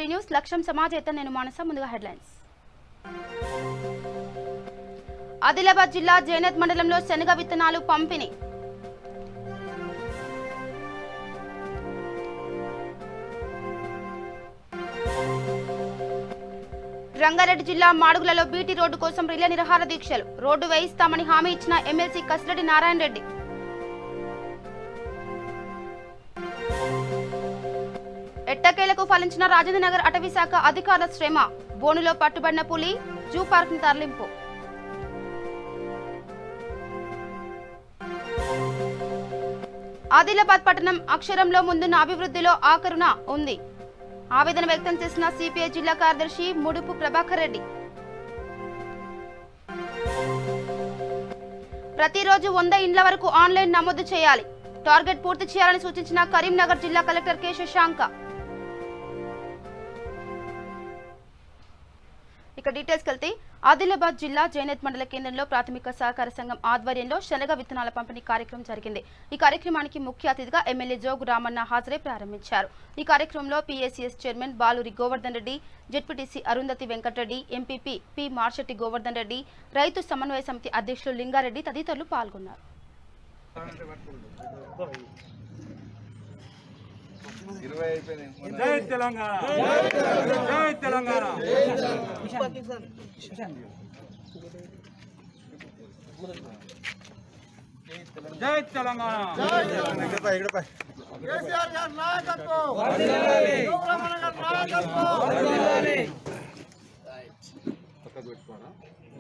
Shri news లక్ష్యం సమాజేత నేను మానస ముందుగా హెడ్లైన్స్. ఆదిలాబాద్ జిల్లా జైనత్ మండలంలో శనగ విత్తనాలు పంపిణీ. రంగారెడ్డి జిల్లా మాడుగులలో బీటీ రోడ్డు కోసం రిలే నిరాహార దీక్షలు. రోడ్డు వేయిస్తామని హామీ ఇచ్చిన ఎమ్మెల్సీ కసిరెడ్డి నారాయణ రెడ్డి. ఎట్టకేలకు ఫలించిన రాజేంద్రనగర్ అటవీ శాఖ అధికారుల శ్రమ. బోనులో పట్టుబడిన పులి జూ పార్క్ ను తరలింపు. ఆదిలాబాద్ పట్టణం అక్షరంలో ముందున్న అభివృద్ధిలో ఆఖరున ఉంది. ఆవేదన వ్యక్తం చేసిన సిపిఐ జిల్లా కార్యదర్శి ముడుపు ప్రభాకర్ రెడ్డి. ప్రతిరోజు 100 ఇండ్ల వరకు ఆన్లైన్ నమోదు చేయాలి. టార్గెట్ పూర్తి చేయాలని సూచించిన కరీంనగర్ జిల్లా కలెక్టర్ కె శశాంక. ఇక డీటెయిల్స్ వెళ్తే ఆదిలాబాద్ జిల్లా జైనత్ మండల కేంద్రంలో ప్రాథమిక సహకార సంఘం ఆధ్వర్యంలో శనగ విత్తనాల పంపిణీ కార్యక్రమం జరిగింది. ఈ కార్యక్రమానికి ముఖ్య అతిథిగా ఎమ్మెల్యే జోగు రామన్న హాజరై ప్రారంభించారు. ఈ కార్యక్రమంలో PACS chairman Baluri Govardhan Reddy, ZPTC Arundhati Venkatareddy, MPP P Marshetti Govardhan Reddy, రైతు సమన్వయ సమితి అధ్యక్షులు లింగారెడ్డి తదితరులు పాల్గొన్నారు. జై తెలంగాణ, జై తెలంగాణ. జై తెలంగాణ. కేసీఆర్ గారి నాయకత్వం, గోబ్రహ్మణ గారి నాయకత్వం.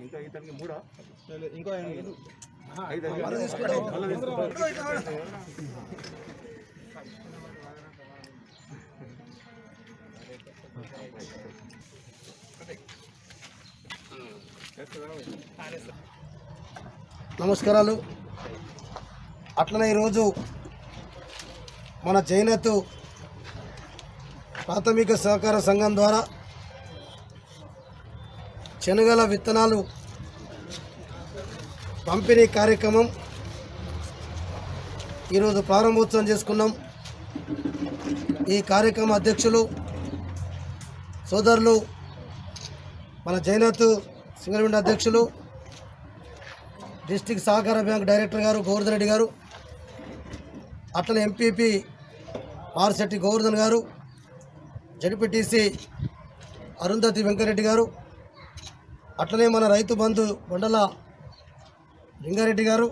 ఇంకా ఇతనికి మూడా ఇంకో నమస్కారాలు. అట్లనే ఈరోజు మన జైనత్ ప్రాథమిక సహకార సంఘం ద్వారా శనగల విత్తనాలు పంపిణీ కార్యక్రమం ఈరోజు ప్రారంభోత్సవం చేసుకున్నాం. ఈ కార్యక్రమ అధ్యక్షులు సోదరులు మన జైనత్ సింగరేణి అధ్యక్షులు, డిస్ట్రిక్ట్ సహకార బ్యాంక్ డైరెక్టర్ గారు గోవర్ధన్ రెడ్డి గారు, అట్లనే ఎంపీపీ మార్షెట్టి గోవర్ధన్ గారు, జడ్పీటీసీ అరుంధతి వెంకటరెడ్డి గారు, అట్లనే మన రైతు బంధు బొండల లింగారెడ్డి గారు,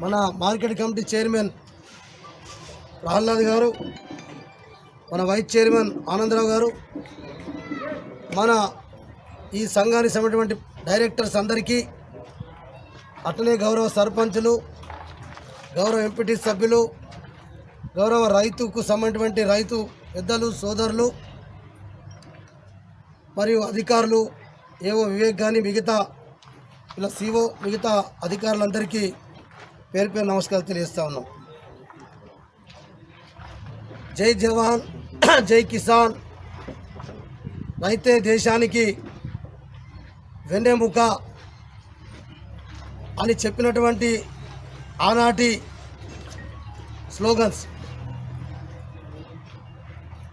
మన మార్కెట్ కమిటీ చైర్మన్ ప్రహ్లాద్ గారు, మన వైస్ చైర్మన్ ఆనందరావు గారు, మన ఈ సంఘానికి సంబంధించినటువంటి డైరెక్టర్స్ అందరికీ, అట్లనే గౌరవ సర్పంచులు, గౌరవ ఎంపీటీ సభ్యులు, గౌరవ రైతుకు సంబంధించినటువంటి రైతు పెద్దలు సోదరులు మరియు అధికారులు, ఏవో వివేక్ కానీ మిగతా ఇలా సిఓ మిగతా అధికారులందరికీ పేరు పేరు నమస్కారాలు తెలియజేస్తా ఉన్నాం. జై జవాన్ జై కిసాన్, రైతే దేశానికి వెన్నెముక అని చెప్పినటువంటి ఆనాటి స్లోగన్స్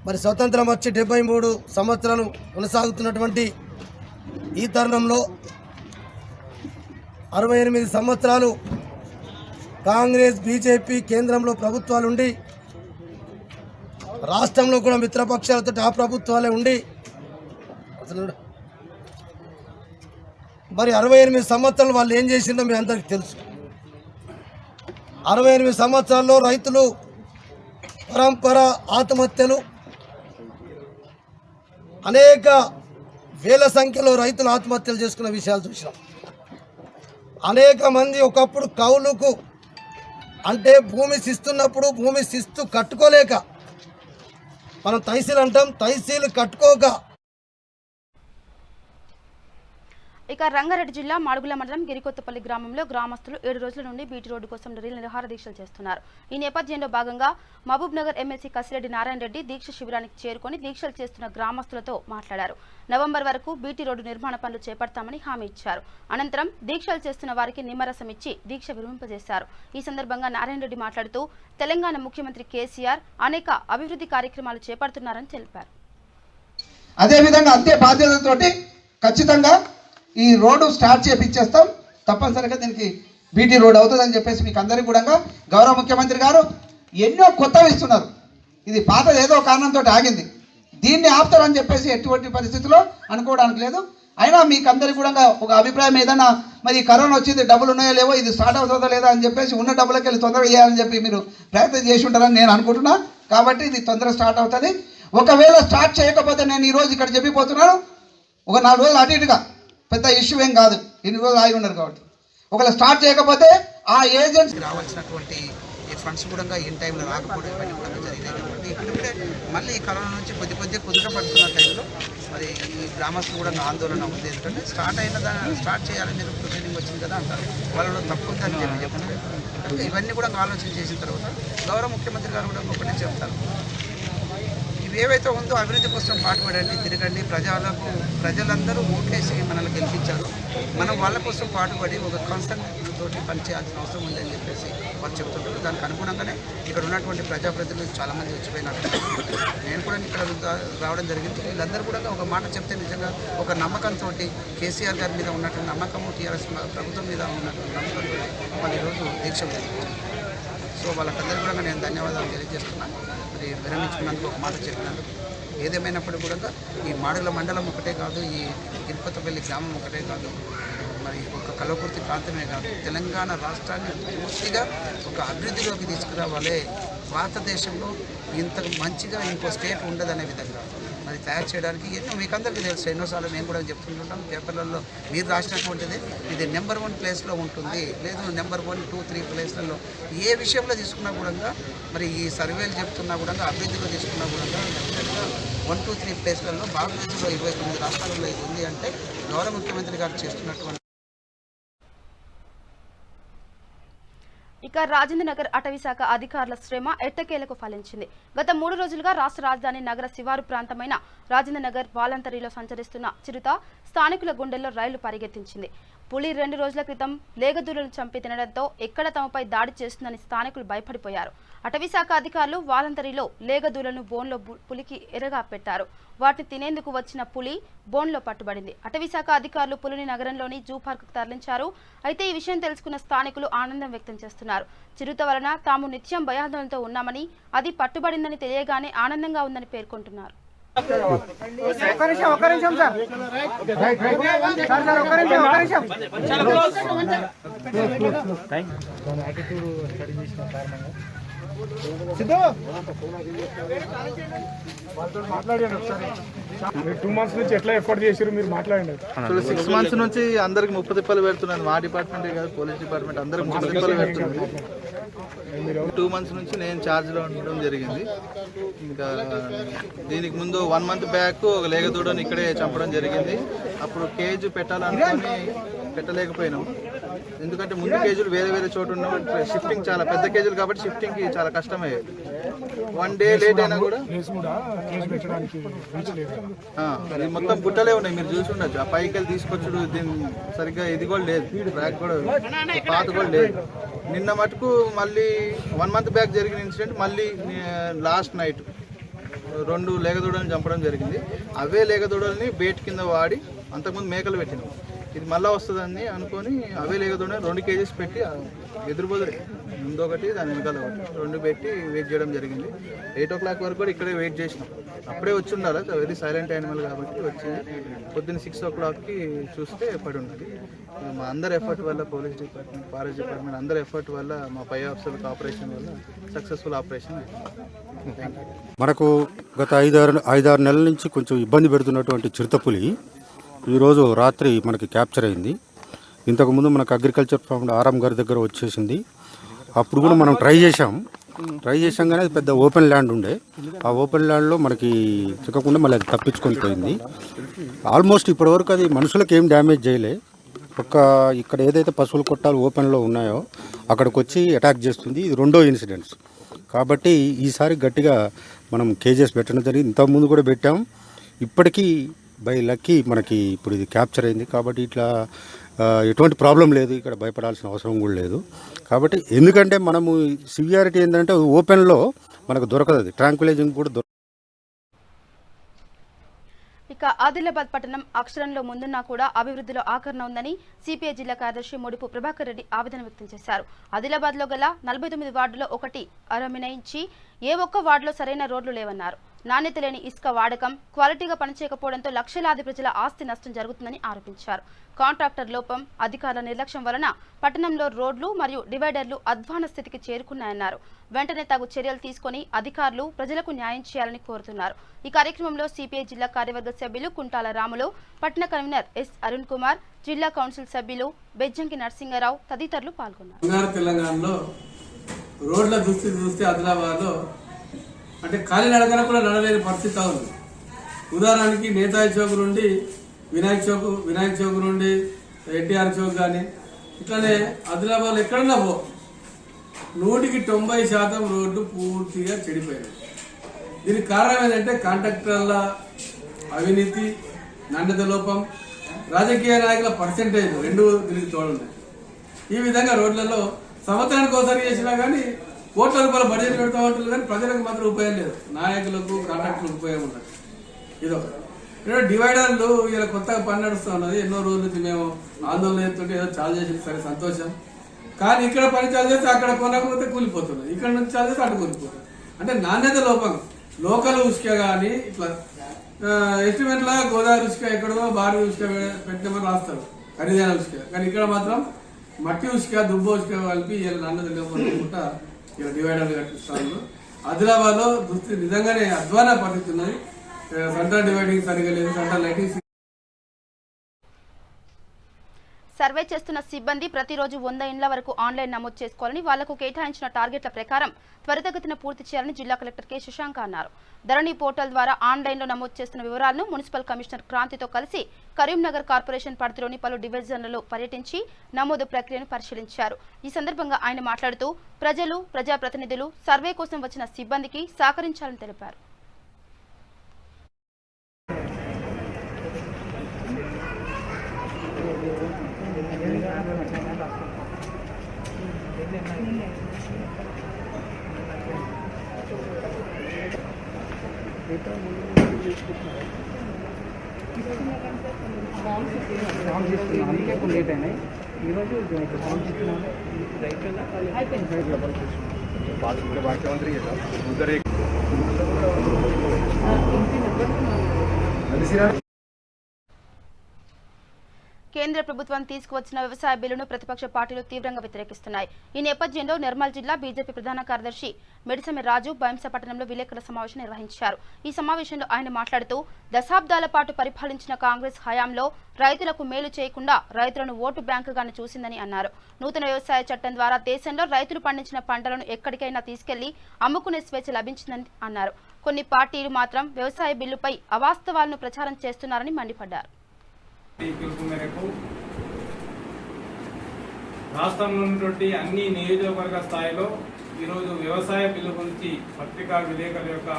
మరి స్వతంత్రం వచ్చి 73 సంవత్సరాలు కొనసాగుతున్నటువంటి ఈ తరుణంలో 68 సంవత్సరాలు కాంగ్రెస్ బీజేపీ కేంద్రంలో ప్రభుత్వాలుండి, రాష్ట్రంలో కూడా మిత్రపక్షాలతో ఆ ప్రభుత్వాలే ఉండి మరి 68 సంవత్సరాలు వాళ్ళు ఏం చేసిందో మీ అందరికీ తెలుసు. 68 సంవత్సరాల్లో రైతులు పరంపర ఆత్మహత్యలు, అనేక వేల సంఖ్యలో రైతులు ఆత్మహత్యలు చేసుకున్న విషయాలు చూసినాం. అనేక మంది ఒకప్పుడు కౌలుకు అంటే భూమి శిస్తున్నప్పుడు భూమి శిస్తు కట్టుకోలేక, మనం తహసీల్ అంటాం, తహసీలు కట్టుకోక. ఇక రంగారెడ్డి జిల్లా మాడుగుల మండలం గిరికొత్తపల్లి గ్రామంలో గ్రామస్తులు 7 రోజుల నుండి బీటీ రోడ్డు కోసం రిలే నిరాహార దీక్షలు చేస్తున్నారు. ఈ నేపథ్యంలో భాగంగా మహబూబ్ నగర్ ఎమ్మెల్సీ కసిరెడ్డి నారాయణ రెడ్డి దీక్ష శిబిరానికి చేరుకొని దీక్షలు చేస్తున్న గ్రామస్తులతో మాట్లాడారు. నవంబర్ వరకు బీటీ రోడ్డు నిర్మాణ పనులు చేపడతామని హామీ ఇచ్చారు. అనంతరం దీక్షలు చేస్తున్న వారికి నిమ్మరసం ఇచ్చి దీక్ష విరమింపజేశారు. ఈ సందర్భంగా నారాయణ రెడ్డి మాట్లాడుతూ తెలంగాణ ముఖ్యమంత్రి కేసీఆర్ అనేక అభివృద్ధి కార్యక్రమాలు చేపడుతున్నారని తెలిపారు. అదేవిధంగా అంతే బాధ్యతతోటి ఖచ్చితంగా ఈ రోడ్డు స్టార్ట్ చేపిచ్చేస్తాం. తప్పనిసరిగా దీనికి బీటీ రోడ్ అవుతుందని చెప్పేసి మీకు అందరికీ కూడా గౌరవ ముఖ్యమంత్రి గారు ఎన్నో కొత్తవి ఇస్తున్నారు. ఇది పాతది ఏదో కారణంతో ఆగింది, దీన్ని ఆపుతారని చెప్పేసి ఎటువంటి పరిస్థితుల్లో అనుకోవడానికి లేదు. అయినా మీకు అందరికీ కూడా ఒక అభిప్రాయం ఏదైనా మరి కరోనా వచ్చింది, డబ్బులు ఉన్నాయో లేవో, ఇది స్టార్ట్ అవుతుందో లేదా అని చెప్పేసి ఉన్న డబ్బులకి వెళ్ళి తొందరగా చేయాలని చెప్పి మీరు ప్రయత్నం చేసి ఉంటారని నేను అనుకుంటున్నా. కాబట్టి ఇది తొందరగా స్టార్ట్ అవుతుంది. ఒకవేళ స్టార్ట్ చేయకపోతే నేను ఈరోజు ఇక్కడ చెప్పిపోతున్నాను, ఒక 4 రోజులు అటు ఇటుగా పెద్ద ఇష్యూ ఏం కాదు, ఇన్ని రోజులు ఆగి ఉన్నారు కాబట్టి. ఒకవేళ స్టార్ట్ చేయకపోతే ఆ ఏజెంట్స్కి రావాల్సినటువంటి ఈ ఫండ్స్ కూడా ఇన్ టైంలో రాకపోవడం ఇవన్నీ కూడా జరిగినాయి. కాబట్టి ఇప్పుడే మళ్ళీ కరోనా నుంచి కొద్దిగా కుదుట పడుతున్న టైంలో మరి ఈ గ్రామస్తులు కూడా ఆందోళన ఉంది. ఎందుకంటే స్టార్ట్ చేయాలని మీరు ప్రొసీడింగ్ వచ్చింది కదా అంటారు, వాళ్ళు తప్పు ఉందని చెప్తున్నారు. కనుక ఇవన్నీ కూడా ఆలోచన చేసిన తర్వాత గౌరవ ముఖ్యమంత్రి గారు కూడా ఒకటే చెప్తారు, ఇవి ఏవైతే ఉందో అభివృద్ధి కోసం పాటుపడండి, తిరగండి, ప్రజలందరూ ఓట్లేసి మనల్ని గెలిపించారు, మనం వాళ్ళ కోసం పాటుపడి ఒక కాన్సెప్ట్ తోటి పనిచేయాల్సిన అవసరం ఉందని చెప్పేసి వాళ్ళు చెప్తుంటారు. దానికి అనుగుణంగానే ఇక్కడ ఉన్నటువంటి ప్రజాప్రతినిధులు చాలామంది వచ్చిపోయినట్టు నేను కూడా ఇక్కడ రావడం జరిగింది. వీళ్ళందరూ కూడా ఒక మాట చెప్తే నిజంగా ఒక నమ్మకంతో కేసీఆర్ గారి మీద ఉన్నటువంటి నమ్మకము, టీఆర్ఎస్ ప్రభుత్వం మీద ఉన్నటువంటి నమ్మకంతో వాళ్ళు ఈరోజు దీక్ష జరిగించారు. సో వాళ్ళకందరూ కూడా నేను ధన్యవాదాలు తెలియజేస్తున్నాను. మరి విరమించుకున్నందుకు ఒక మాట చెప్పినందుకు. ఏదేమైనప్పటికీ కూడా ఈ మాడుగుల మండలం ఒకటే కాదు, ఈ తిరుపతిపల్లి గ్రామం ఒకటే కాదు, మరి ఒక కల్వకుర్తి ప్రాంతమే కాదు, తెలంగాణ రాష్ట్రాన్ని పూర్తిగా ఒక అభివృద్ధిలోకి తీసుకురావాలి. భారతదేశంలో ఇంత మంచిగా ఇంకో స్టేట్ ఉండదనే విధంగా మరి తయారు చేయడానికి ఎన్నో మీకు అందరికీ తెలుసు, ఎన్నోసార్లు మేము కూడా చెప్తుంటుంటాం పేపర్లలో, మీరు రాసినటువంటిది ఇది నెంబర్ 1 ప్లేస్లో ఉంటుంది, లేదు నెంబర్ 1, 2, 3 ప్లేస్లలో ఏ విషయంలో తీసుకున్నా కూడా మరి ఈ సర్వేలు చెప్తున్నా కూడా అభివృద్ధిలో తీసుకున్నా కూడా 1, 2, 3 ప్లేస్లలో భారతదేశంలో 29 రాష్ట్రాలలో ఇది ఉంది అంటే గౌరవ ముఖ్యమంత్రి గారు చేస్తున్నటువంటి. ఇక రాజేంద్ర నగర్ అటవీ శాఖ అధికారుల శ్రమ ఎట్టకేలకు ఫలించింది. గత 3 రోజులుగా రాష్ట్ర రాజధాని నగర శివారు ప్రాంతమైన రాజేంద్ర నగర్ వాలంతరీలో సంచరిస్తున్న చిరుత స్థానికుల గుండెల్లో రైలు పరిగెత్తించింది. పులి 2 రోజుల క్రితం లేగదూలను చంపి తినడంతో ఎక్కడ తమపై దాడి చేస్తుందని స్థానికులు భయపడిపోయారు. అటవీ శాఖ అధికారులు వాలంతరీలో లేగదూలను బోన్లో పులికి ఎరగా పెట్టారు. వాటిని తినేందుకు వచ్చిన పులి బోన్లో పట్టుబడింది. అటవీ శాఖ అధికారులు పులిని నగరంలోని జూ పార్కుకు తరలించారు. అయితే ఈ విషయం తెలుసుకున్న స్థానికులు ఆనందం వ్యక్తం చేస్తున్నారు. చిరుత వలన తాము నిత్యం భయాందోళనతో ఉన్నామని, అది పట్టుబడిందని తెలియగానే ఆనందంగా ఉందని పేర్కొంటున్నారు. మీరు 2 months నుంచి ఎట్లా ఎఫర్ట్ చేశారు మీరు మాట్లాడండి. 6 months నుంచి అందరికి 30 తిప్పలు పెడుతున్నాను, మా డిపార్ట్మెంటే కాదు పోలీస్ డిపార్ట్మెంట్ అందరికి 30 తిప్పలు పెడుతున్నాను. 2 months నుంచి నేను ఛార్జ్లో ఉండడం జరిగింది. ఇంకా దీనికి ముందు 1 month బ్యాక్ ఒక లేగదూడని ఇక్కడే చంపడం జరిగింది. అప్పుడు కేజ్ పెట్టాలనుకొని పెట్టలేకపోయినాం, ఎందుకంటే ముందు కేజీలు వేరే చోటు ఉన్నాం, షిఫ్టింగ్ చాలా పెద్ద కేజీలు కాబట్టి షిఫ్టింగ్కి చాలా కష్టమయ్యేది. 1 day లేట్ అయినా కూడా ఇది మొత్తం గుట్టలే ఉన్నాయి, మీరు చూసి ఉండొచ్చు. ఆ పైకి వెళ్ళి తీసుకొచ్చుడు దీన్ని సరిగ్గా ఇది కూడా లేదు, బ్యాక్ కూడా పాత కూడా లేదు. నిన్న మటుకు మళ్ళీ 1 month బ్యాక్ జరిగిన ఇన్సిడెంట్ మళ్ళీ లాస్ట్ నైట్ 2 లేగదూడల్ని చంపడం జరిగింది. అవే లేగదూడల్ని బేట్ కింద వాడి అంతకుముందు మేకలు పెట్టినాం. ఇది మళ్ళీ వస్తుందని అనుకొని అవే లేగదూడని 2 kgs పెట్టి ఎదురుబోదురు ముందొకటి దాని వెనకాల ఒకటి 2 పెట్టి వెయిట్ చేయడం జరిగింది. 8 o'clock వరకు కూడా ఇక్కడే వెయిట్ చేసినాం. అప్పుడే వచ్చి ఉండాలి, వెరీ సైలెంట్ యానిమల్ కాబట్టి వచ్చింది. పొద్దున్న 6 o'clockకి చూస్తే పడి ఉన్నది. మా అందరి ఎఫర్ట్ వల్ల, పోలీస్ డిపార్ట్మెంట్, ఫారెస్ట్ డిపార్ట్మెంట్ అందరి ఎఫర్ట్ వల్ల, మా పై ఆఫీసర్ల ఆపరేషన్ వల్ల సక్సెస్ఫుల్ ఆపరేషన్ అయింది. మనకు గత 5-6 నెలల నుంచి కొంచెం ఇబ్బంది పెడుతున్నటువంటి చిరుతపులి ఈరోజు రాత్రి మనకి క్యాప్చర్ అయింది. ఇంతకుముందు మనకు అగ్రికల్చర్ ఫామ్ ఆరాం గారి దగ్గర వచ్చేసింది. అప్పుడు కూడా మనం ట్రై చేసాం కానీ అది పెద్ద ఓపెన్ ల్యాండ్ ఉండే. ఆ ఓపెన్ ల్యాండ్లో మనకి చిక్కకుండా మళ్ళీ అది తప్పించుకొని పోయింది. ఆల్మోస్ట్ ఇప్పటివరకు అది మనుషులకు ఏం డ్యామేజ్ చేయలే. ఇక్కడ ఏదైతే పశువుల కొట్టాలు ఓపెన్లో ఉన్నాయో అక్కడికి వచ్చి అటాక్ చేస్తుంది. ఇది 2వ ఇన్సిడెంట్స్ కాబట్టి ఈసారి గట్టిగా మనం కేజెస్ పెట్టడం జరిగింది. ఇంతకుముందు కూడా పెట్టాం. ఇప్పటికీ బై లక్కీ మనకి ఇప్పుడు ఇది క్యాప్చర్ అయింది కాబట్టి ఇట్లా ఎటువంటి ప్రాబ్లం లేదు, ఇక్కడ భయపడాల్సిన అవసరం కూడా లేదు. కాబట్టి ఎందుకంటే మనము సివియారిటీ ఏంటంటే ఓపెన్లో మనకు దొరకదు, అది ట్రాంక్విలైజింగ్ కూడా ఇక ఆదిలాబాద్ పట్టణం అక్షరంలో ముందున్నా కూడా అభివృద్ధిలో ఆకరణ ఉందని సిపిఐ జిల్లా కార్యదర్శి ముడుపు ప్రభాకర్ రెడ్డి ఆవేదన వ్యక్తం చేశారు. ఆదిలాబాద్ లో గల 49 వార్డులో ఒకటి మినహాయించి ఏ ఒక్క వార్డులో సరైన రోడ్లు లేవన్నారు. నాణ్యత లేని ఇసుక వాడకం, క్వాలిటీగా పనిచేయకపోవడంతో లక్షలాది ప్రజల ఆస్తి నష్టం జరుగుతుందని ఆరోపించారు. కాంట్రాక్టర్ లోపం, అధికారుల నిర్లక్ష్యం వలన పట్టణంలో రోడ్లు మరియు డివైడర్లు అధ్వాన స్థితికి చేరుకున్నాయన్నారు. వెంటనే తగు చర్యలు తీసుకుని అధికారులు ప్రజలకు న్యాయం చేయాలని కోరుతున్నారు. ఈ కార్యక్రమంలో సిపిఐ జిల్లా కార్యవర్గ సభ్యులు కుంటాల రాములు, పట్టణ కన్వీనర్ ఎస్ అరుణ్ కుమార్, జిల్లా కౌన్సిల్ సభ్యులు బెజ్జంకి నరసింగారావు తదితరులు పాల్గొన్నారు. తెలంగాణలో రోడ్ల దుస్థితి చూస్తే ఆదిలాబాద్లో అంటే కాలినడకన కూడా నడలేని పరిస్థితి ఉంది. ఉదాహరణకి నేతాజీ చౌక్ నుండి వినాయక్ చౌక్ నుండి ఎన్టీఆర్ చౌక్ కానీ ఇట్లానే ఆదిలాబాద్లో ఎక్కడన్నా 100% రోడ్లు పూర్తిగా చెడిపోయాయి. దీనికి కారణం ఏంటంటే కాంట్రాక్టర్ల అవినీతి, నాణ్యత లోపం, రాజకీయ నాయకుల పర్సెంటేజ్ రెండు దీనికి తోడున్నాయి. ఈ విధంగా రోడ్లలో సంవత్సరానికి ఒకసారి చేసినా కానీ కోట్ల రూపాయల బడ్జెట్ పెడతా ఉంటుంది, కానీ ప్రజలకు మాత్రం ఉపయోగం లేదు. నాయకులకు కాంట్రాక్టులకు ఉపయోగం ఉండదు. ఇదొకటి. డివైడర్లు ఇలా కొత్తగా పని నడుస్తూ ఉన్నది. ఎన్నో రోజుల నుంచి మేము ఆందోళన చేస్తుంటే ఏదో చాలు చేసి సరే సంతోషం. కానీ ఇక్కడ పని చాలు చేస్తే అక్కడ కొనకపోతే కూలిపోతున్నది, ఇక్కడ నుంచి చాలు చేస్తే అటు కూలిపోతుంది. అంటే నాణ్యత లోపం. లోకల్ ఉసుక కానీ ఇట్లా ఎస్టిమేట్లా గోదావరి ఉసుక ఎక్కడో భారీ ఉసుక పెట్టినామని రాస్తారు, ఖరీదైన ఉసుక. కానీ ఇక్కడ మాత్రం మట్టి ఉసుక, దుబ్బ ఉసుక కలిపి ఇలా నాణ్యత లేకుండా ఇలా డివైడర్లు కట్టిస్తాను. ఆదిలాబాద్లో దుస్థితి నిజంగానే అధ్వాన పరిస్థితి ఉన్నది. సెంట్రల్ డివైడింగ్ సరిగా లేదు, సెంట్రల్ లైటింగ్. సర్వే చేస్తున్న సిబ్బంది ప్రతిరోజు 100 ఇండ్ల వరకు ఆన్లైన్ నమోదు చేసుకోవాలని, వాళ్లకు కేటాయించిన టార్గెట్ల ప్రకారం త్వరితగతిన పూర్తి చేయాలని జిల్లా కలెక్టర్ కె శశాంక అన్నారు. ధరణి పోర్టల్ ద్వారా ఆన్లైన్లో నమోదు చేస్తున్న వివరాలను మున్సిపల్ కమిషనర్ క్రాంతితో కలిసి కరీంనగర్ కార్పొరేషన్ పరిధిలోని పలు డివిజన్లలో పర్యటించి నమోదు ప్రక్రియను పరిశీలించారు. ఈ సందర్భంగా ఆయన మాట్లాడుతూ ప్రజలు, ప్రజాప్రతినిధులు సర్వే కోసం వచ్చిన సిబ్బందికి సహకరించాలని తెలిపారు. అందుకే కొన్ని లేట్ అయినాయి. ఈరోజు కేంద్ర ప్రభుత్వం తీసుకువచ్చిన వ్యవసాయ బిల్లును ప్రతిపక్ష పార్టీలు తీవ్రంగా వ్యతిరేకిస్తున్నాయి. ఈ నేపథ్యంలో నిర్మల్ జిల్లా బీజేపీ ప్రధాన కార్యదర్శి మెడిసమి రాజు బైంసపట్టణంలో విలేకరుల సమావేశం నిర్వహించారు. ఈ సమావేశంలో ఆయన మాట్లాడుతూ దశాబ్దాల పాటు పరిపాలించిన కాంగ్రెస్ హయాంలో రైతులకు మేలు చేయకుండా రైతులను ఓటు బ్యాంకుగానే చూసిందని అన్నారు. నూతన వ్యవసాయ చట్టం ద్వారా దేశంలో రైతులు పండించిన పంటలను ఎక్కడికైనా తీసుకెళ్లి అమ్ముకునే స్వేచ్ఛ లభించిందని అన్నారు. కొన్ని పార్టీలు మాత్రం వ్యవసాయ బిల్లుపై అవాస్తవాలను ప్రచారం చేస్తున్నారని మండిపడ్డారు. పిలుపు మేరకు రాష్ట్రంలో ఉన్నటువంటి అన్ని నియోజకవర్గ స్థాయిలో ఈరోజు వ్యవసాయ బిల్లు గురించి పత్రికా విలేకరుల యొక్క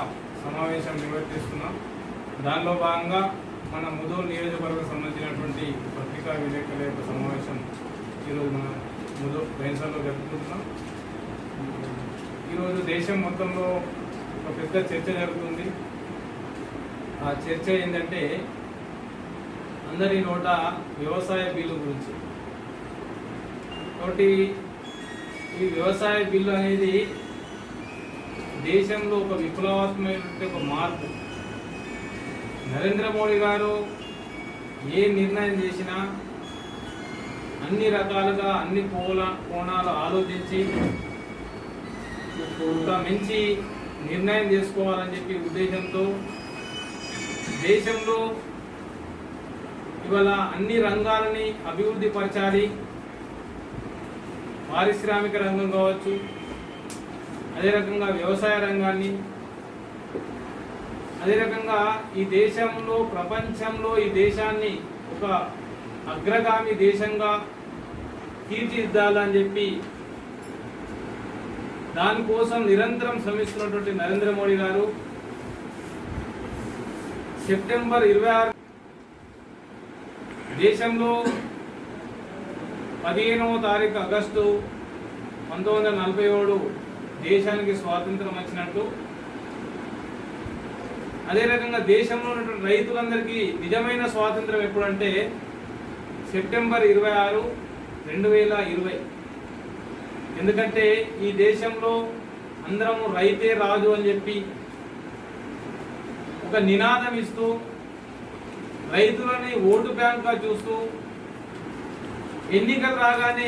సమావేశం నిర్వహిస్తున్నాం. దానిలో భాగంగా మన ముదూరు నియోజకవర్గం సంబంధించినటువంటి పత్రికా విలేకరుల యొక్క సమావేశం ఈరోజు మన ముదూరు బైన్సర్లో జరుపుకుంటున్నాం. ఈరోజు దేశం మొత్తంలో ఒక పెద్ద చర్చ జరుగుతుంది. ఆ చర్చ ఏంటంటే అందరి నోట వ్యవసాయ బిల్లు గురించి. కాబట్టి ఈ వ్యవసాయ బిల్లు అనేది దేశంలో ఒక విప్లవాత్మకమైన ఒక మార్పు. నరేంద్ర మోడీ గారు ఏ నిర్ణయం చేసినా అన్ని రకాలుగా అన్ని కోణాలు ఆలోచించి ఒక మంచి నిర్ణయం చేసుకోవాలని చెప్పి ఉద్దేశంతో దేశంలో ఇవాళ అన్ని రంగాలని అభివృద్ధి పరచాలి. పారిశ్రామిక రంగం కావచ్చు, అదే రకంగా వ్యవసాయ రంగాన్ని, అదే రకంగా ఈ దేశంలో ప్రపంచంలో ఈ దేశాన్ని ఒక అగ్రగామి దేశంగా తీర్చిదిద్దాలని చెప్పి దానికోసం నిరంతరం శ్రమిస్తున్నటువంటి నరేంద్ర మోడీ గారు సెప్టెంబర్ 26 దేశంలో 15వ తారీఖు ఆగస్టు 1947 దేశానికి స్వాతంత్రం వచ్చినట్టు అదే రకంగా దేశంలో ఉన్నటువంటి రైతులందరికీ నిజమైన స్వాతంత్రం ఎప్పుడంటే సెప్టెంబర్ 26, 2020. ఎందుకంటే ఈ దేశంలో అందరము రైతే రాజు అని చెప్పి ఒక నినాదం ఇస్తూ రైతులని ఓటు బ్యాంక్గా చూస్తూ ఎన్నికలు రాగానే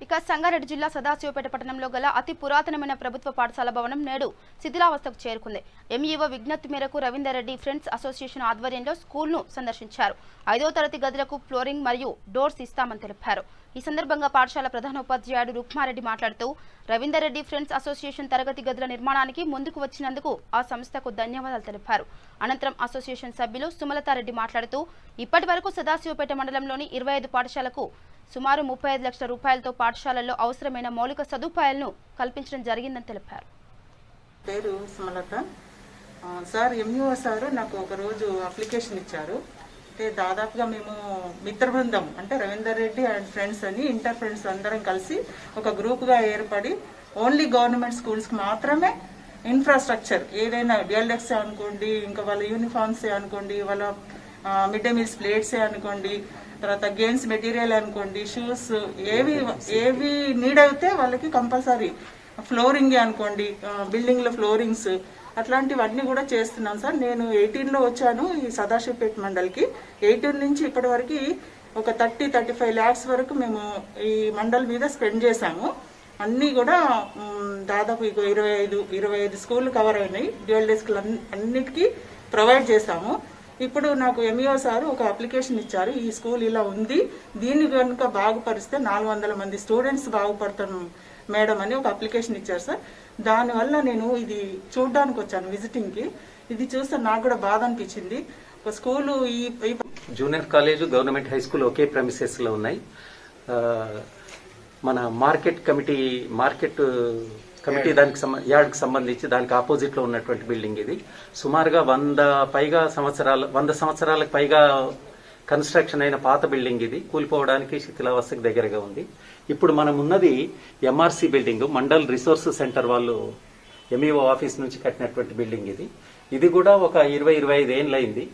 ఇక సంగారెడ్డి జిల్లా సదాశివపేట పట్టణంలో గల అతి పురాతనమైన ప్రభుత్వ పాఠశాల భవనం నేడు శిథిలావస్థకు చేరుకుంది. ఎంఈఓ విజ్ఞప్తి మేరకు రవీందర్ రెడ్డి ఫ్రెండ్స్ అసోసియేషన్ ఆధ్వర్యంలో స్కూల్ను సందర్శించారు. 5వ తరగతి గదులకు ఫ్లోరింగ్ మరియు డోర్స్ ఇస్తామని తెలిపారు. ఈ సందర్భంగా పాఠశాల ప్రధాన ఉపాధ్యాయుడు రుక్మారెడ్డి మాట్లాడుతూ రవీందర్ రెడ్డి ఫ్రెండ్స్ అసోసియేషన్ తరగతి గదుల నిర్మాణానికి ముందుకు వచ్చినందుకు ఆ సంస్థకు ధన్యవాదాలు తెలిపారు. అనంతరం అసోసియేషన్ సభ్యులు సుమలతారెడ్డి మాట్లాడుతూ ఇప్పటి వరకు సదాశివపేట మండలంలోని 25 పాఠశాలకు సుమారు 35 లక్షల రూపాయలతో పాఠశాలల్లో అవసరమైన మౌలిక సదుపాయాలను కల్పించడం జరిగిందని తెలిపారు. పేరు సుమలత. సార్ ఎంఈఓ సారు నాకు ఒకరోజు అప్లికేషన్ ఇచ్చారు. అంటే దాదాపుగా మేము మిత్ర బృందం అంటే రవీందర్ రెడ్డి అండ్ ఫ్రెండ్స్ అని ఇంటర్ ఫ్రెండ్స్ అందరం కలిసి ఒక గ్రూప్గా ఏర్పడి ఓన్లీ గవర్నమెంట్ స్కూల్స్కి మాత్రమే ఇన్ఫ్రాస్ట్రక్చర్ ఏదైనా డిఎల్ఎక్స్ అనుకోండి, ఇంకా వాళ్ళ యూనిఫామ్సే అనుకోండి, వాళ్ళ మిడ్ డే మీల్స్ ప్లేట్సే అనుకోండి, తర్వాత గేమ్స్ మెటీరియల్ అనుకోండి, షూస్ ఏవి నీడ్ అయితే వాళ్ళకి కంపల్సరీ ఫ్లోరింగ్ అనుకోండి, బిల్డింగ్లో ఫ్లోరింగ్స్ అట్లాంటివన్నీ కూడా చేస్తున్నాం సార్. నేను 18లో వచ్చాను ఈ సదాశివపేట మండల్కి. 18 నుంచి ఇప్పటి వరకు ఒక 30-35 lakhs వరకు మేము ఈ మండల్ మీద స్పెండ్ చేశాము. అన్నీ కూడా దాదాపు 25 స్కూళ్ళు కవర్ అయినాయి. డ్యూయల్ డెస్క్లు అన్నిటికీ ప్రొవైడ్ చేశాము. ఇప్పుడు నాకు ఎంఈఓ సార్ ఒక అప్లికేషన్ ఇచ్చారు. ఈ స్కూల్ ఇలా ఉంది, దీన్ని కనుక బాగుపరిస్తే 400 మంది స్టూడెంట్స్ బాగుపడతాం మేడం అని ఒక అప్లికేషన్ ఇచ్చారు సార్. దానివల్ల నేను ఇది చూడడానికి వచ్చాను విజిటింగ్కి. ఇది చూస్తే నాకు కూడా బాధ అనిపించింది. ఒక స్కూలు ఈ junior college, government high school ఒకే ప్రెమిసెస్లో ఉన్నాయి. మన మార్కెట్ కమిటీ దానికి యార్డ్కి సంబంధించి దానికి ఆపోజిట్లో ఉన్నటువంటి బిల్డింగ్ ఇది. సుమారుగా 100 సంవత్సరాలకు పైగా కన్స్ట్రక్షన్ అయిన పాత బిల్డింగ్ ఇది. కూలిపోవడానికి శిథిలావస్థకు దగ్గరగా ఉంది. ఇప్పుడు మనం ఉన్నది MRC building, mandal resource centre వాళ్ళు ఎంఈఓ ఆఫీస్ నుంచి కట్టినటువంటి బిల్డింగ్ ఇది. ఇది కూడా ఒక 20-25 ఏళ్ళు అయింది,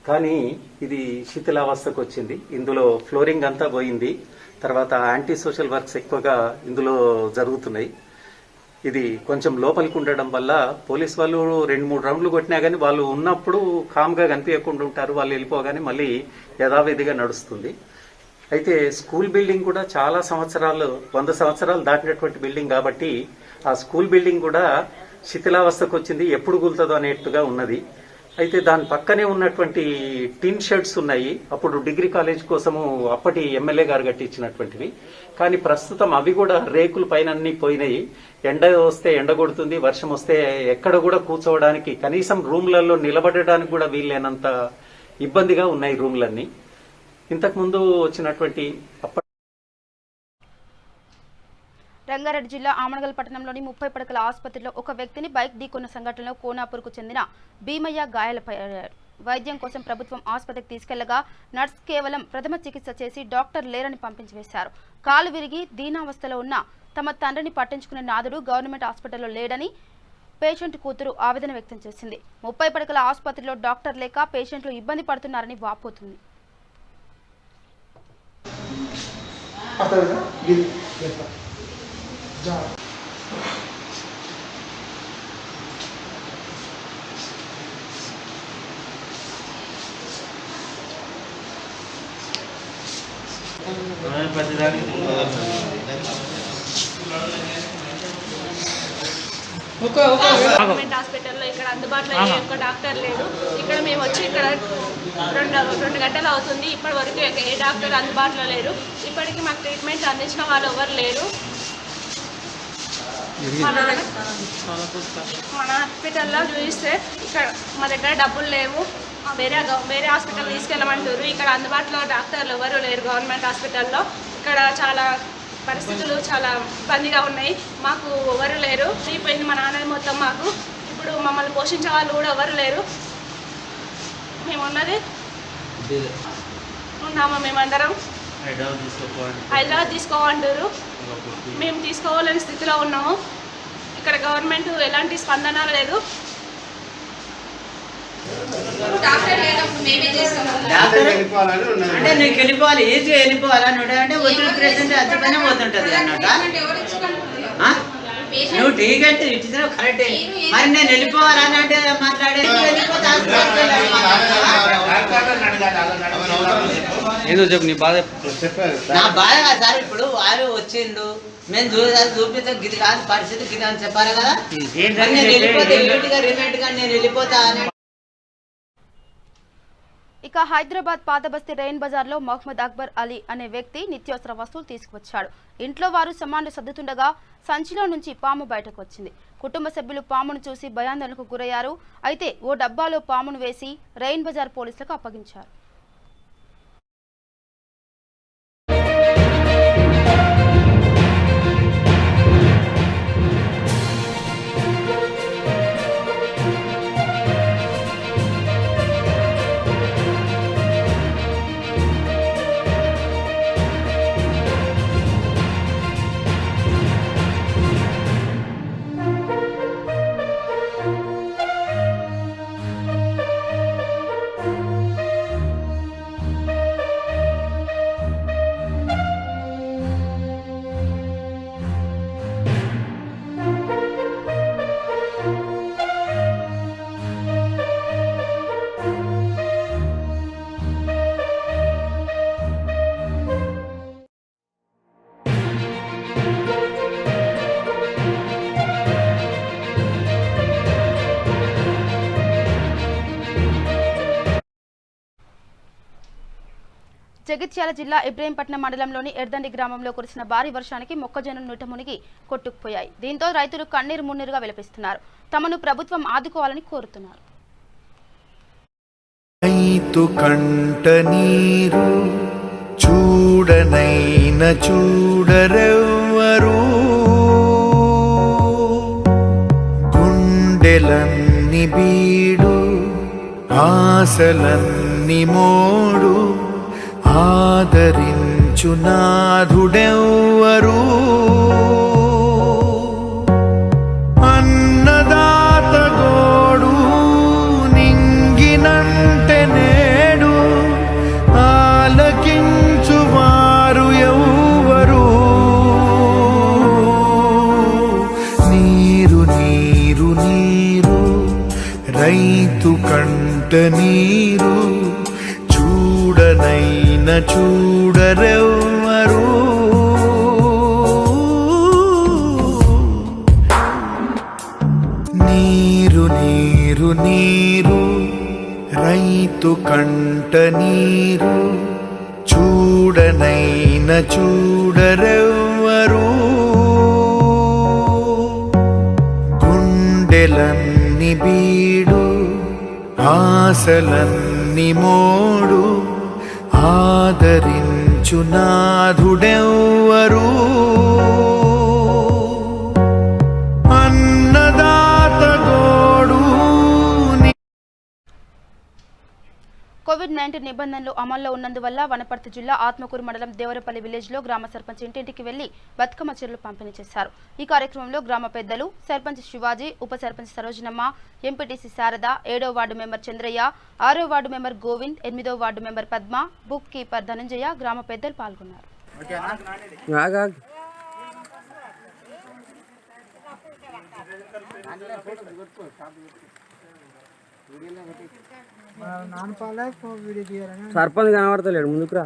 కానీ ఇది శిథిలావస్థకు వచ్చింది. ఇందులో ఫ్లోరింగ్ అంతా పోయింది. తర్వాత యాంటీ సోషల్ వర్క్స్ ఎక్కువగా ఇందులో జరుగుతున్నాయి. ఇది కొంచెం లోపలికి ఉండడం వల్ల పోలీస్ వాళ్ళు 2-3 రౌండ్లు కొట్టినా కానీ వాళ్ళు ఉన్నప్పుడు కామ్గా కనిపించకుండా ఉంటారు. వాళ్ళు వెళ్ళిపోగానే మళ్ళీ యథావిధిగా నడుస్తుంది. అయితే స్కూల్ బిల్డింగ్ కూడా చాలా సంవత్సరాలు 100 సంవత్సరాలు దాటినటువంటి బిల్డింగ్ కాబట్టి ఆ స్కూల్ బిల్డింగ్ కూడా శిథిలావస్థకు వచ్చింది. ఎప్పుడు కూలుతుందో అనేట్టుగా ఉన్నది. అయితే దాని పక్కనే ఉన్నటువంటి టిన్ షెడ్స్ ఉన్నాయి. అప్పుడు డిగ్రీ కాలేజ్ కోసము అప్పటి ఎమ్మెల్యే గారు కట్టించినటువంటివి. కానీ ప్రస్తుతం అవి కూడా రేకుల పైన అన్ని పోయినాయి. ఎండ వస్తే ఎండ కొడుతుంది, వర్షం వస్తే ఎక్కడ కూడా కూర్చోవడానికి కనీసం రూమ్లలో నిలబడడానికి కూడా వీల్లేనంత ఇబ్బందిగా ఉన్నాయి రూమ్లన్నీ. ఇంతకుముందు వచ్చినటువంటి రంగారెడ్డి జిల్లా ఆమనగల్ పట్టణంలోని 30 పడకల ఆసుపత్రిలో ఒక వ్యక్తిని బైక్ ఢీకొన్న సంఘటనలో కోనాపూర్కు చెందిన భీమయ్య గాయాలపయ్యారు. వైద్యం కోసం ప్రభుత్వం ఆసుపత్రికి తీసుకెళ్లగా నర్స్ కేవలం ప్రథమ చికిత్స చేసి డాక్టర్ లేరని పంపించి వేశారు. కాలు విరిగి దీనావస్థలో ఉన్న తమ తండ్రిని పట్టించుకునే నాదుడు గవర్నమెంట్ హాస్పిటల్లో లేడని పేషెంట్ కూతురు ఆవేదన వ్యక్తం చేసింది. 30 పడకల ఆసుపత్రిలో డాక్టర్ లేక పేషెంట్లు ఇబ్బంది పడుతున్నారని వాపోతుంది. గవర్నమెంట్ హాస్పిటల్లో ఇక్కడ అందుబాటులో ఏ ఒక్క డాక్టర్ లేడు. ఇక్కడ మేము వచ్చి ఇక్కడ 2 గంటలు అవుతుంది. ఇప్పటి వరకు ఏ డాక్టర్ అందుబాటులో లేరు. ఇప్పటికీ మాకు ట్రీట్మెంట్ అందించిన వాళ్ళు ఎవరు లేరు. మన హాస్పిటల్లో చూపిస్తే ఇక్కడ మా దగ్గర డబ్బులు లేవు, వేరే హాస్పిటల్ తీసుకెళ్ళమంటారు. ఇక్కడ అందుబాటులో డాక్టర్లు ఎవరు లేరు. గవర్నమెంట్ హాస్పిటల్లో ఇక్కడ చాలా పరిస్థితులు చాలా ఇబ్బందిగా ఉన్నాయి. మాకు ఎవరు లేరు. అయిపోయింది మా నాన్నది మొత్తం. మాకు ఇప్పుడు మమ్మల్ని పోషించే వాళ్ళు కూడా ఎవరు లేరు. మేము ఉన్నది ఉన్నాము. మేమందరం హైదరాబాద్ తీసుకోమంటారు. మేము తీసుకోవాలని స్థితిలో ఉన్నాము. ఇక్కడ గవర్నమెంట్ ఎలాంటి స్పందన లేదు. అంటే నీకు వెళ్ళిపోవాలి, ఈజీగా వెళ్ళిపోవాలని అంటే వచ్చిన ప్రెసిడెంట్ అంతపైన పోతుంటుంది అన్నమాట. నువ్వు టికెట్ ఇచ్చిన కరెక్టే, మరి నేను వెళ్ళిపోవాలని అంటే మాట్లాడేది ఏదో చెప్పు నీ బాధ. నా బాధ కాదు సార్. ఇప్పుడు వారు వచ్చిండు, మేము చూపిస్తాం, గిది కాదు పరిస్థితి, గిది అని చెప్పాలి కదా. నేను వెళ్ళిపోతే రిమోట్ గా నేను వెళ్ళిపోతా అని. ఇక హైదరాబాద్ పాతబస్తీ రెయిన్ బజార్లో మహమ్మద్ అక్బర్ అలీ అనే వ్యక్తి నిత్యావసర వస్తువులు తీసుకువచ్చాడు. ఇంట్లో వారు సామాన్లు సర్దుతుండగా సంచిలో నుంచి పాము బయటకు వచ్చింది. కుటుంబ సభ్యులు పామును చూసి భయాందోళనకు గురయ్యారు. అయితే ఓ డబ్బాలో పామును వేసి రెయిన్ బజార్ పోలీసులకు అప్పగించారు. జగిత్యాల జిల్లా ఇబ్రహీంపట్నం మండలంలోని ఎర్దండి గ్రామంలో కురిసిన భారీ వర్షానికి మొక్కజొన్నలు నీట మునిగి కొట్టుకుపోయాయి. దీంతో రైతులు కన్నీరు మున్నీరుగా విలపిస్తున్నారు. తమను ప్రభుత్వం ఆదుకోవాలని కోరుతున్నారు. రైతు కంట నీరు చూడనైన చూడరెవ్వరు, గుండెలన్ని బీడు ఆశలన్ని మోడు, ఆదరించు నాథుడెవ్వరు, అన్నదాత గోడు నింగినంటే నేడు, ఆలకించు వారు ఎవ్వరు, నీరు నీరు నీరు రైతు కంట నీరు చూడనైన చూడరెవ్వరు, నీరు నీరు నీరు రైతు కంట నీరు చూడనైన చూడరెవ్వరు, గుండెలన్ని బీడు ఆశలన్ని మోడు, ఆదరించు నాథుడెవ్వరు, అన్నదాత గోడు. కోవిడ్-19 నిబంధనలు అమల్లో ఉన్నందువల్ల వనపర్తి జిల్లా ఆత్మకూరు మండలం దేవరపల్లి విలేజ్ లో గ్రామ సర్పంచ్ ఇంటింటికి వెళ్లి బతుకమ్మ చీరలు పంపిణీ చేశారు. ఈ కార్యక్రమంలో గ్రామ పెద్దలు, సర్పంచ్ శివాజీ, ఉప సర్పంచ్ సరోజనమ్మ, ఎంపీటీసీ శారద, 7వ వార్డు మెంబర్ చంద్రయ్య, 6వ వార్డు మెంబర్ గోవింద్, 8వ ward member Padma, book keeper Dhananjaya, గ్రామ పెద్దలు పాల్గొన్నారు. సర్పంచ్ కనబడతలేడు, ముందుకురా.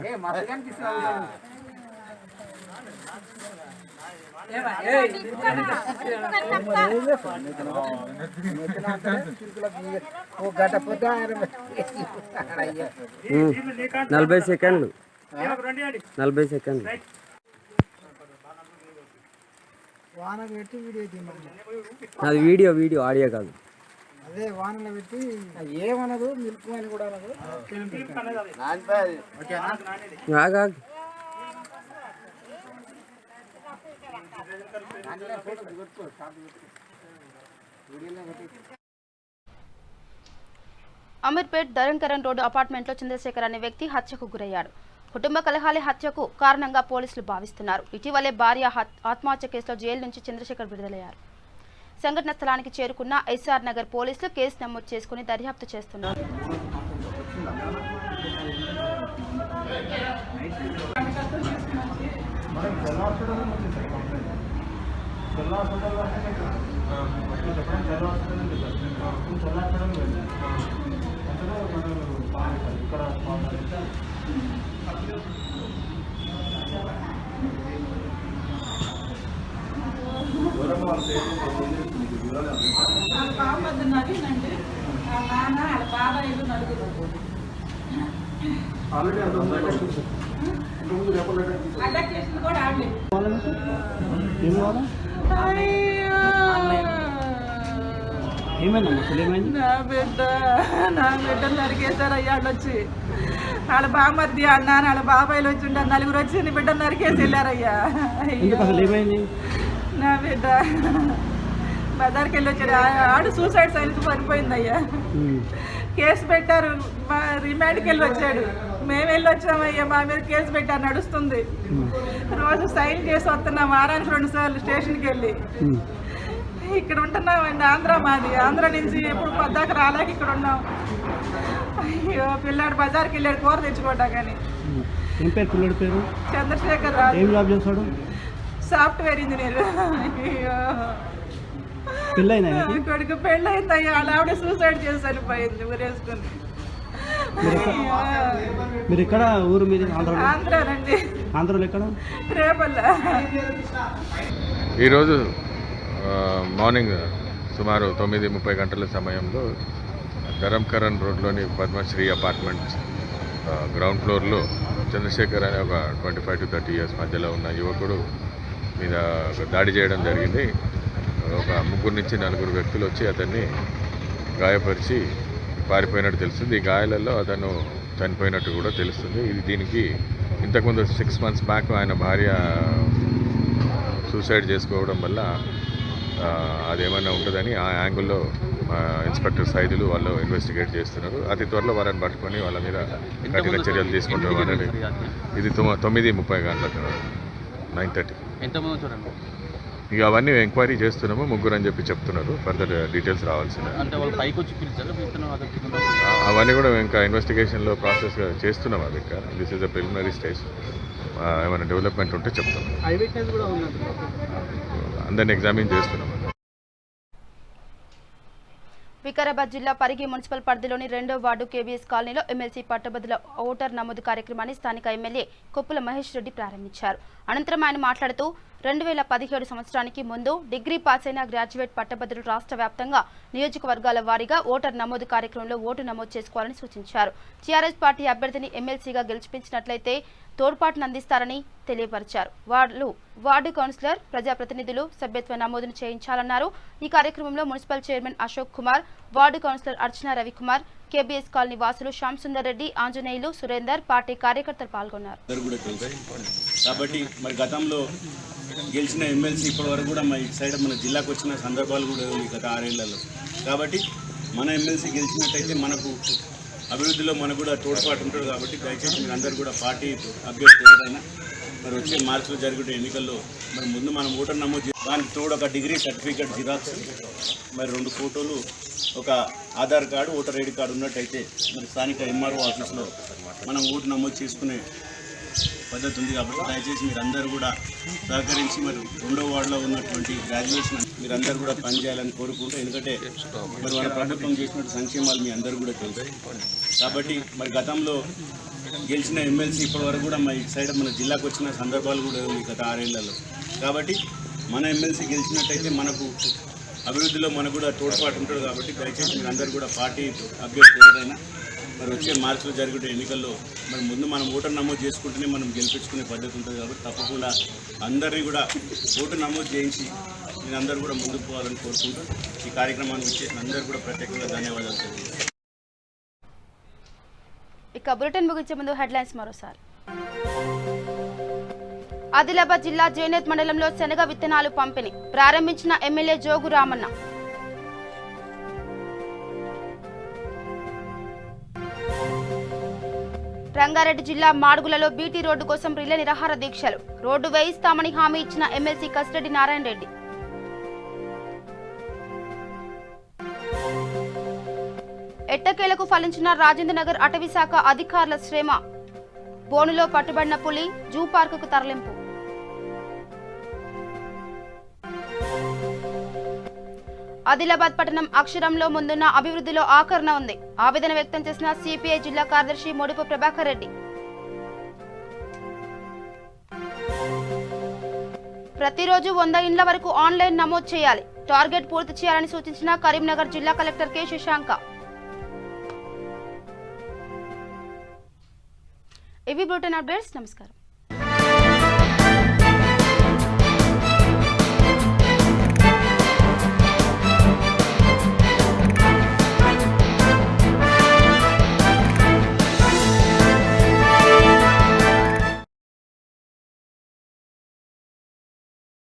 నలభై సెకండ్లు అది వీడియో ఆడియో కాదు. అదే వానలో పెట్టి ఏమనదు, మిల్క్ అని కూడా అనదు. అమీర్పేట్ ధరంకరణ్ రోడ్డు అపార్ట్మెంట్లో చంద్రశేఖర్ అనే వ్యక్తి హత్యకు గురయ్యాడు. కుటుంబ కలహాలే హత్యకు కారణంగా పోలీసులు భావిస్తున్నారు. ఇటీవలే భార్య ఆత్మహత్య కేసులో జైలు నుంచి చంద్రశేఖర్ విడుదలయ్యారు. సంఘటన స్థలానికి చేరుకున్న ఎస్ఆర్ నగర్ పోలీసులు కేసు నమోదు చేసుకుని దర్యాప్తు చేస్తున్నారు. నా బిడ్డలు నరికేశారు అయ్యాళ్ళు వచ్చి వాళ్ళ బామర్ది అన్న వాళ్ళ బాబాయిలు వచ్చి ఉండే నలుగురు వచ్చి నీ బిడ్డలు నరికేసి వెళ్ళారయ్యా. నా బిడ్డ బజార్కి వెళ్ళి వచ్చాడు. ఆడు సూసైడ్ సైన్స్ పడిపోయిందయ్యా. కేసు పెట్టారు, రిమాండ్కి వెళ్ళి వచ్చాడు. మేము వెళ్ళి వచ్చామయ్యా, మా మీద కేసు పెట్టారు, నడుస్తుంది. రోజు సైన్ చేసి వస్తున్నాం, వారానికి 2 సార్లు స్టేషన్కి వెళ్ళి. ఇక్కడ ఉంటున్నామండి, ఆంధ్ర మాది. ఆంధ్ర నుంచి ఎప్పుడు పద్దాక రాలేక ఇక్కడ ఉన్నాం. అయ్యో పిల్లాడు బజార్కి వెళ్ళాడు కూర తెచ్చుకోవటా. కానీ చంద్రశేఖర్ రాజు, సాఫ్ట్వేర్ ఇంజనీర్. అయ్యో కొడుకు పెళ్ళయిందయ్యా, వాళ్ళ ఆవిడ సూసైడ్ చేసి చనిపోయింది ఊరేసుకుని. మీరు ఎక్కడ ఊరు? మీరు ఆంధ్రానండి. ఆంధ్రలో ఎక్కడ? రేపల్ల. ఈరోజు మార్నింగ్ సుమారు 9:30 గంటల సమయంలో ధరంకరణ్ రోడ్లోని పద్మశ్రీ అపార్ట్మెంట్స్ గ్రౌండ్ ఫ్లోర్లో చంద్రశేఖర్ అనే ఒక 25 to 30 years మధ్యలో ఉన్న యువకుడు మీద దాడి చేయడం జరిగింది. ఒక 3 నుంచి 4 వ్యక్తులు వచ్చి అతన్ని గాయపరిచి పారిపోయినట్టు తెలుస్తుంది. ఈ గాయాలలో అతను చనిపోయినట్టు కూడా తెలుస్తుంది. దీనికి ఇంతకుముందు 6 months బ్యాక్ ఆయన భార్య సూసైడ్ చేసుకోవడం వల్ల అదేమన్నా ఉంటుందని ఆ యాంగిల్లో ఇన్స్పెక్టర్ సైదులు వాళ్ళు ఇన్వెస్టిగేట్ చేస్తున్నారు. అతి త్వరలో వారిని పట్టుకొని వాళ్ళ మీద కఠిన చర్యలు తీసుకుంటారు అనేది. ఇది 9:30 గంటలకు 9:30. ఇక అవన్నీ ఎంక్వైరీ చేస్తున్నాము. 3 అని చెప్పి చెప్తున్నారు. ఫర్దర్ డీటెయిల్స్ రావాల్సిన అవన్నీ కూడా ఇంకా ఇన్వెస్టిగేషన్లో ప్రాసెస్ చేస్తున్నాం. అది ఇంకా this is a preliminary stage. ఏమైనా డెవలప్మెంట్ ఉంటే చెప్తాం. అందరిని ఎగ్జామిన్ చేస్తున్నాం. వికారాబాద్ జిల్లా పరిగి మున్సిపల్ పరిధిలోని 2వ వార్డు కేబీఎస్ కాలనీలో ఎమ్మెల్సీ పట్టభద్రుల ఓటర్ నమోదు కార్యక్రమాన్ని స్థానిక ఎమ్మెల్యే కొప్పుల మహేష్ రెడ్డి ప్రారంభించారు. అనంతరం ఆయన మాట్లాడుతూ 2017 సంవత్సరానికి ముందు డిగ్రీ పాస్ అయిన గ్రాడ్యుయేట్ పట్టభద్రులు రాష్ట్ర వ్యాప్తంగా నియోజకవర్గాల వారీగా ఓటర్ నమోదు కార్యక్రమంలో ఓటు నమోదు చేసుకోవాలని సూచించారు. టీఆర్ఎస్ పార్టీ అభ్యర్థిని ఎమ్మెల్సీగా గెలిపించినట్లయితే తోడ్పాటును అందిస్తారని తెలియపరిచారు. వార్డు కౌన్సిలర్, ప్రజాప్రతినిధులు సభ్యత్వ నమోదును చేయించాలన్నారు. ఈ కార్యక్రమంలో municipal chairman Ashok Kumar, ward councillor Archana Ravikumar, KBS colony వాసులు శ్యామ్ సుందర్ రెడ్డి, ఆంజనేయులు, సురేందర్, పార్టీ కార్యకర్తలు పాల్గొన్నారు. కాబట్టి మరి గతంలో గెలిచిన ఎమ్మెల్సీ ఇప్పటి వరకు కూడా మా ఇటు సైడ్ మన జిల్లాకు వచ్చిన సందర్భాలు కూడా ఉన్నాయి గత 6 ఏళ్లలో. కాబట్టి మన ఎమ్మెల్సీ గెలిచినట్టయితే మనకు అభివృద్ధిలో మనకు కూడా తోడ్పాటు ఉంటుంది. కాబట్టి దయచేసి మీరు అందరూ కూడా పార్టీ అభ్యర్థి ఎవరైనా మరి వచ్చే మార్చిలో జరిగే ఎన్నికల్లో మరి ముందు మనం ఓటర్ నమోదు దానికి తోడు ఒక డిగ్రీ సర్టిఫికేట్ జిరాక్స్, మరి 2 ఫోటోలు, ఒక Aadhaar card, voter ID card ఉన్నట్టయితే మరి స్థానిక ఎంఆర్ఓ ఆఫీస్లో మనం ఓటు నమోదు చేసుకునే పద్ధతి ఉంది. కాబట్టి దయచేసి మీరందరూ కూడా సహకరించి మరి 2వ వార్డులో ఉన్నటువంటి గ్రాడ్యుయేట్స్ మీరందరూ కూడా పనిచేయాలని కోరుకుంటూ, ఎందుకంటే మరి మన ప్రభుత్వం చేసినట్టు సంక్షేమాలు మీ అందరూ కూడా తెలుసు. కాబట్టి మరి గతంలో గెలిచిన ఎమ్మెల్సీ ఇప్పటి వరకు కూడా మా ఇటు సైడ్ మన జిల్లాకు వచ్చిన సందర్భాలు కూడా ఉన్నాయి గత 6 ఏళ్లలో. కాబట్టి మన ఎమ్మెల్సీ గెలిచినట్టయితే మనకు అభివృద్ధిలో మనకు కూడా తోడ్పాటు ఉంటుంది. కాబట్టి దయచేసి మీరు అందరూ కూడా పార్టీ అభ్యర్థి ఎవరైనా మరి వచ్చే మార్చిలో జరిగే ఎన్నికల్లో మరి ముందు మనం ఓటర్ నమోదు చేసుకుంటేనే మనం గెలిపించుకునే పద్ధతి ఉంటుంది. కాబట్టి తప్పకుండా అందరినీ కూడా ఓటు నమోదు చేయించి మీరు అందరూ కూడా ముందుకు పోవాలని కోరుకుంటూ ఈ కార్యక్రమాన్ని ఇచ్చేసిన అందరూ కూడా ప్రత్యేకంగా ధన్యవాదాలు తెలియజేస్తాను. ఇక బులెటిన్ ముగించే ముందు హెడ్లైన్స్ మరోసారి. ఆదిలాబాద్ జిల్లా జైనేత్ మండలంలో శనగ విత్తనాలు పంపిణీ ప్రారంభించిన ఎమ్మెల్యే జోగు రామన్న. రంగారెడ్డి జిల్లా మాడుగులలో బీటీ రోడ్డు కోసం రిలే నిరాహార దీక్షలు. రోడ్డు వేయిస్తామని హామీ ఇచ్చిన ఎమ్మెల్సీ కసిరెడ్డి నారాయణ రెడ్డి. ఎట్టకేలకు ఫలించిన రాజేంద్రనగర్ అటవీ శాఖ అధికారుల శ్రమ. బోనులో పట్టుబడిన పులి జూ పార్కుకు తరలింపు. ఆదిలాబాద్ పట్టణం అక్షరంలో ముందున్న అభివృద్ధిలో ఆకరణ ఉంది. ఆవేదన వ్యక్తం చేసిన సిపిఐ జిల్లా కార్యదర్శి మోడిపు ప్రభాకర్ రెడ్డి. ప్రతిరోజు 100 ఇండ్ల వరకు ఆన్లైన్ నమోదు చేయాలి. టార్గెట్ పూర్తి చేయాలని సూచించిన కరీంనగర్ జిల్లా కలెక్టర్ కె శశాంక. ఇవి బ్రూటన్ అప్డేట్స్. నమస్కారం.